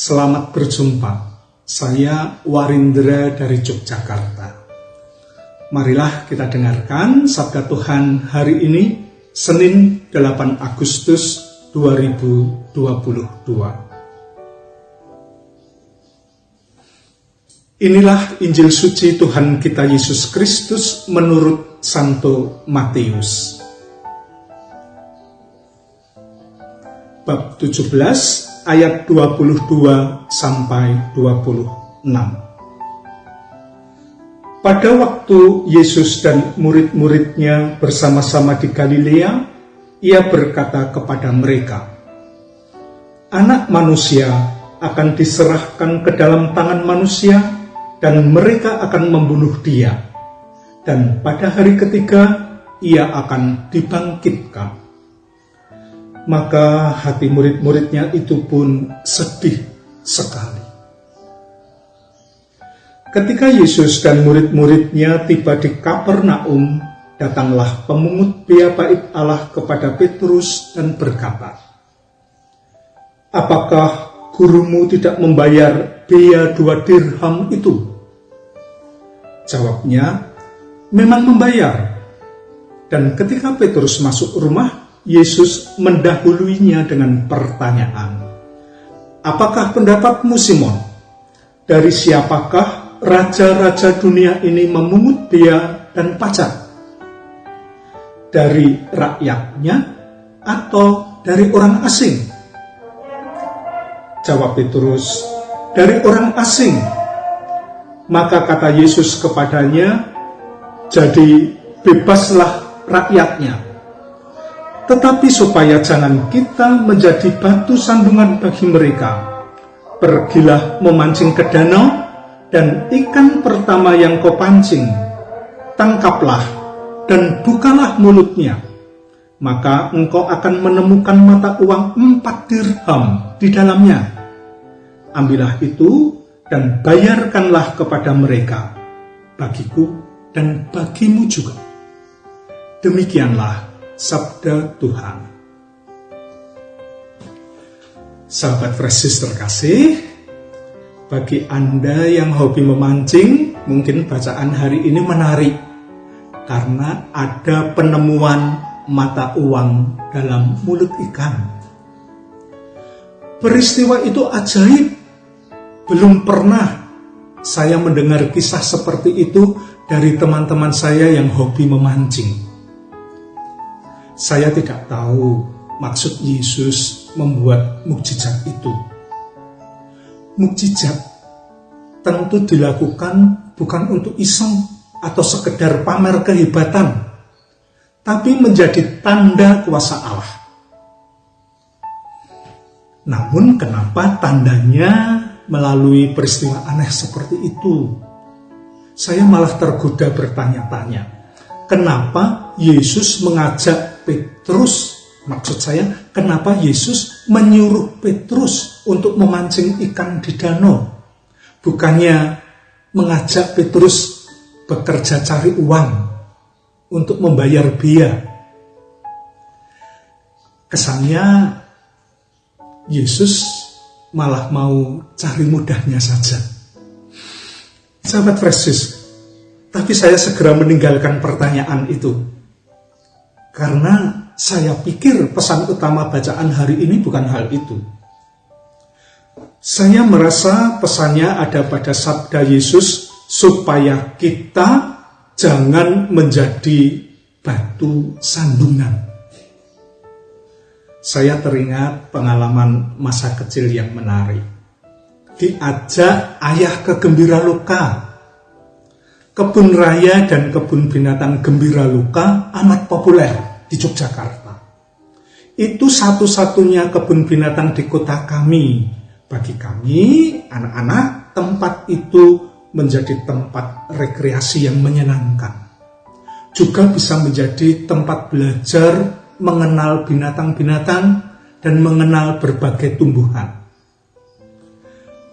Selamat berjumpa, saya Warindra dari Yogyakarta. Marilah kita dengarkan sabda Tuhan hari ini, Senin 8 Agustus 2022. Inilah Injil suci Tuhan kita Yesus Kristus menurut Santo Matius. Bab 17 ayat 22 sampai 26. Pada waktu Yesus dan murid-muridnya bersama-sama di Galilea, ia berkata kepada mereka, "Anak manusia akan diserahkan ke dalam tangan manusia, dan mereka akan membunuh dia, dan pada hari ketiga ia akan dibangkitkan." Maka hati murid-muridnya itu pun sedih sekali. Ketika Yesus dan murid-muridnya tiba di Kapernaum, datanglah pemungut biaya bait Allah kepada Petrus dan berkata, "Apakah gurumu tidak membayar biaya 2 dirham itu?" Jawabnya, "Memang membayar." Dan ketika Petrus masuk rumah, Yesus mendahuluinya dengan pertanyaan, "Apakah pendapatmu, Simon? Dari siapakah raja-raja dunia ini memungut biaya dan pajak? Dari rakyatnya atau dari orang asing?" Jawab Petrus, "Dari orang asing." Maka kata Yesus kepadanya, "Jadi bebaslah rakyatnya. Tetapi supaya jangan kita menjadi batu sandungan bagi mereka, pergilah memancing ke danau, dan ikan pertama yang kau pancing, tangkaplah dan bukalah mulutnya. Maka engkau akan menemukan mata uang 4 dirham di dalamnya. Ambillah itu dan bayarkanlah kepada mereka, bagiku dan bagimu juga." Demikianlah sabda Tuhan. Sahabat Fresh terkasih, bagi Anda yang hobi memancing, mungkin bacaan hari ini menarik karena ada penemuan mata uang dalam mulut ikan. Peristiwa itu ajaib. Belum pernah saya mendengar kisah seperti itu dari teman-teman saya yang hobi memancing. Saya tidak tahu maksud Yesus membuat mukjizat itu. Mukjizat tentu dilakukan bukan untuk iseng atau sekedar pamer kehebatan, tapi menjadi tanda kuasa Allah. Namun kenapa tandanya melalui peristiwa aneh seperti itu? Saya malah tergoda bertanya-tanya, kenapa Yesus mengajak Petrus, maksud saya, kenapa Yesus menyuruh Petrus untuk memancing ikan di danau? Bukannya mengajak Petrus bekerja cari uang untuk membayar biaya. Kesannya Yesus malah mau cari mudahnya saja. Sahabat Fresh, tapi saya segera meninggalkan pertanyaan itu. Karena saya pikir pesan utama bacaan hari ini bukan hal itu. Saya merasa pesannya ada pada sabda Yesus supaya kita jangan menjadi batu sandungan. Saya teringat pengalaman masa kecil yang menarik. Diajak ayah ke Gembiraloka. Kebun raya dan kebun binatang Gembiraloka amat populer di Yogyakarta. Itu satu-satunya kebun binatang di kota kami. Bagi kami, anak-anak, tempat itu menjadi tempat rekreasi yang menyenangkan. Juga bisa menjadi tempat belajar mengenal binatang-binatang dan mengenal berbagai tumbuhan.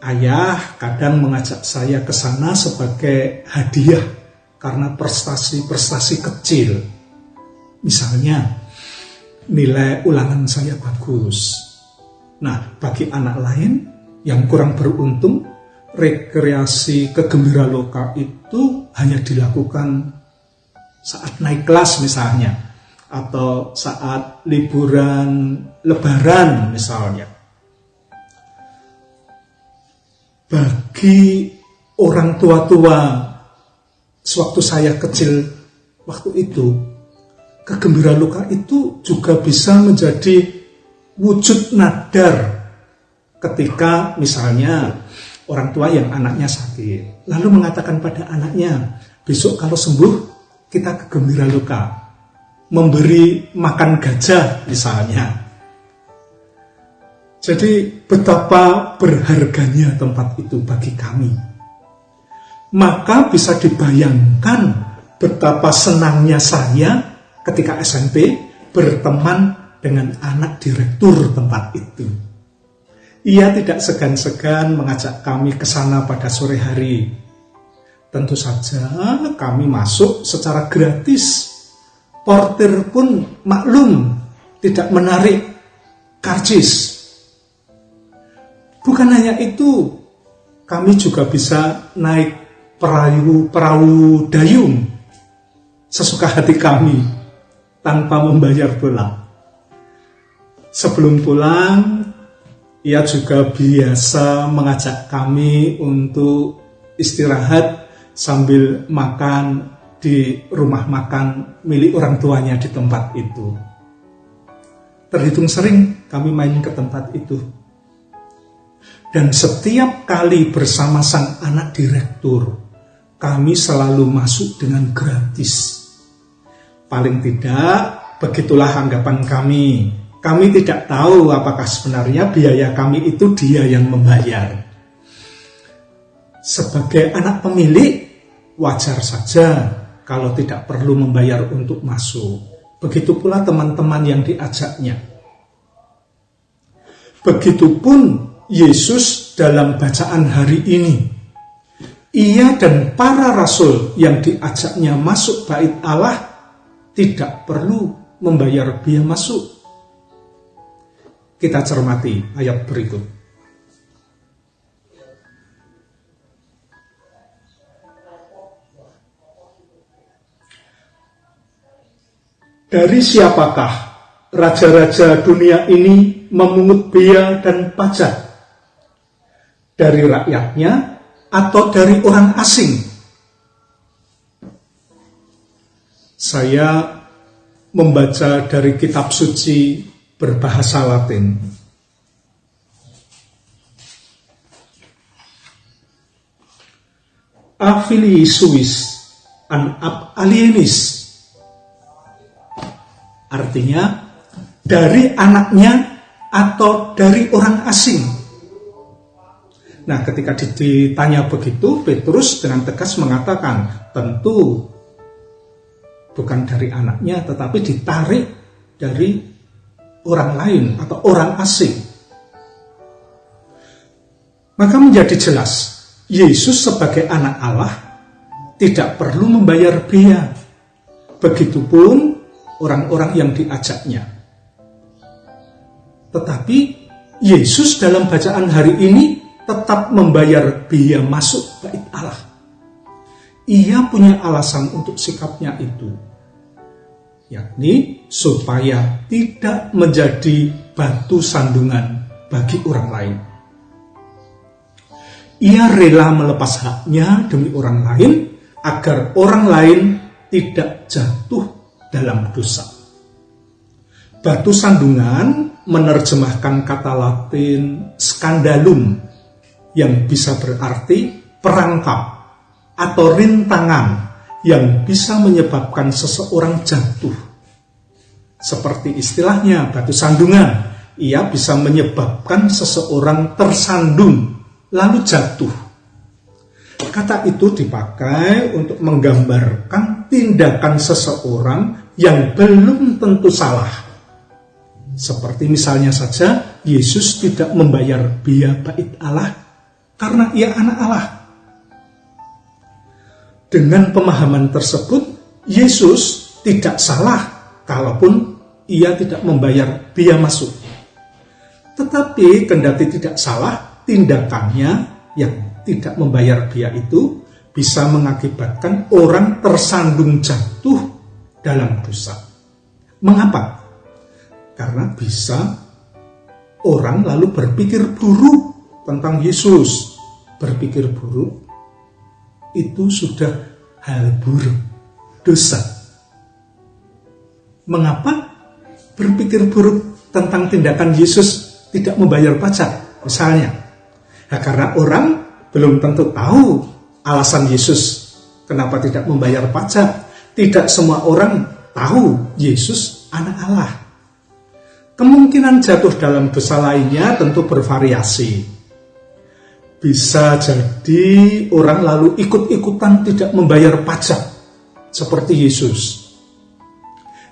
Ayah kadang mengajak saya ke sana sebagai hadiah karena prestasi-prestasi kecil. Misalnya, nilai ulangan saya bagus. Nah, bagi anak lain, yang kurang beruntung, rekreasi ke Gembira Loka itu hanya dilakukan saat naik kelas misalnya, atau saat liburan lebaran misalnya. Bagi orang tua-tua sewaktu saya kecil waktu itu, ke Gembira Loka itu juga bisa menjadi wujud nadar ketika misalnya orang tua yang anaknya sakit, lalu mengatakan pada anaknya, besok kalau sembuh kita ke Gembira Loka, memberi makan gajah misalnya. Jadi betapa berharganya tempat itu bagi kami. Maka bisa dibayangkan betapa senangnya saya ketika SMP berteman dengan anak direktur tempat itu. Ia tidak segan-segan mengajak kami ke sana pada sore hari. Tentu saja kami masuk secara gratis. Portir pun maklum tidak menarik karcis. Bukan hanya itu, kami juga bisa naik perahu dayung sesuka hati kami tanpa membayar pulang. Sebelum pulang, ia juga biasa mengajak kami untuk istirahat sambil makan di rumah makan milik orang tuanya di tempat itu. Terhitung sering kami main ke tempat itu. Dan setiap kali bersama sang anak direktur, kami selalu masuk dengan gratis. Paling tidak, begitulah anggapan kami. Kami tidak tahu apakah sebenarnya biaya kami itu dia yang membayar. Sebagai anak pemilik, wajar saja kalau tidak perlu membayar untuk masuk. Begitu pula teman-teman yang diajaknya. Begitupun Yesus dalam bacaan hari ini. Ia dan para rasul yang diajaknya masuk bait Allah tidak perlu membayar biaya masuk. Kita cermati ayat berikut. Dari siapakah raja-raja dunia ini memungut bea dan pajak? Dari rakyatnya atau dari orang asing? Saya membaca dari kitab suci berbahasa Latin. A filii suis an ab alienis. Artinya, dari anaknya atau dari orang asing. Nah, ketika ditanya begitu, Petrus dengan tegas mengatakan, tentu bukan dari anaknya, tetapi ditarik dari orang lain atau orang asing. Maka menjadi jelas, Yesus sebagai anak Allah tidak perlu membayar biaya. Begitupun orang-orang yang diajaknya. Tetapi Yesus dalam bacaan hari ini tetap membayar biaya masuk bait Allah. Ia punya alasan untuk sikapnya itu, yakni supaya tidak menjadi batu sandungan bagi orang lain. Ia rela melepas haknya demi orang lain agar orang lain tidak jatuh dalam dosa. Batu sandungan menerjemahkan kata Latin scandalum yang bisa berarti perangkap atau rintangan yang bisa menyebabkan seseorang jatuh. Seperti istilahnya batu sandungan, ia bisa menyebabkan seseorang tersandung lalu jatuh. Kata itu dipakai untuk menggambarkan tindakan seseorang yang belum tentu salah. Seperti misalnya saja, Yesus tidak membayar biaya bait Allah karena ia anak Allah. Dengan pemahaman tersebut, Yesus tidak salah kalaupun ia tidak membayar biaya masuk. Tetapi kendati tidak salah, tindakannya yang tidak membayar biaya itu bisa mengakibatkan orang tersandung jatuh dalam dosa. Mengapa? Karena bisa orang lalu berpikir buruk tentang Yesus. Berpikir buruk itu sudah hal buruk, dosa. Mengapa berpikir buruk tentang tindakan Yesus tidak membayar pajak? Misalnya, karena orang belum tentu tahu alasan Yesus kenapa tidak membayar pajak. Tidak semua orang tahu Yesus anak Allah. Kemungkinan jatuh dalam dosa lainnya tentu bervariasi. Bisa jadi orang lalu ikut-ikutan tidak membayar pajak seperti Yesus.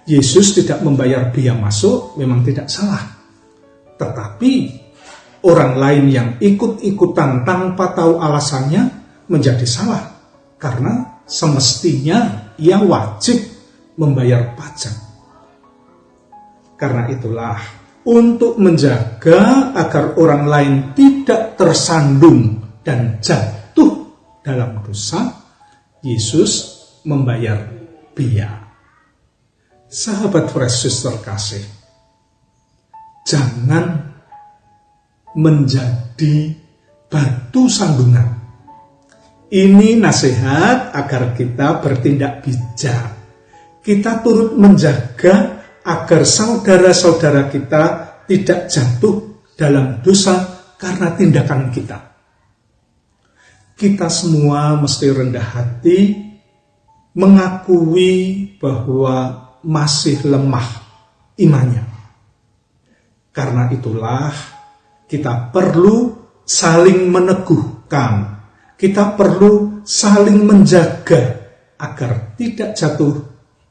Yesus tidak membayar biaya masuk memang tidak salah. Tetapi orang lain yang ikut-ikutan tanpa tahu alasannya menjadi salah. Karena semestinya ia wajib membayar pajak. Karena itulah, untuk menjaga agar orang lain tidak tersandung dan jatuh dalam dosa, Yesus membayar biaya. Sahabat Fresh Sister kasih, jangan menjadi batu sandungan. Ini nasihat agar kita bertindak bijak. Kita turut menjaga agar saudara-saudara kita tidak jatuh dalam dosa karena tindakan kita. Kita semua mesti rendah hati, mengakui bahwa masih lemah imannya. Karena itulah kita perlu saling meneguhkan, kita perlu saling menjaga agar tidak jatuh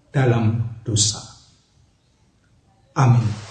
dalam dosa. Amin.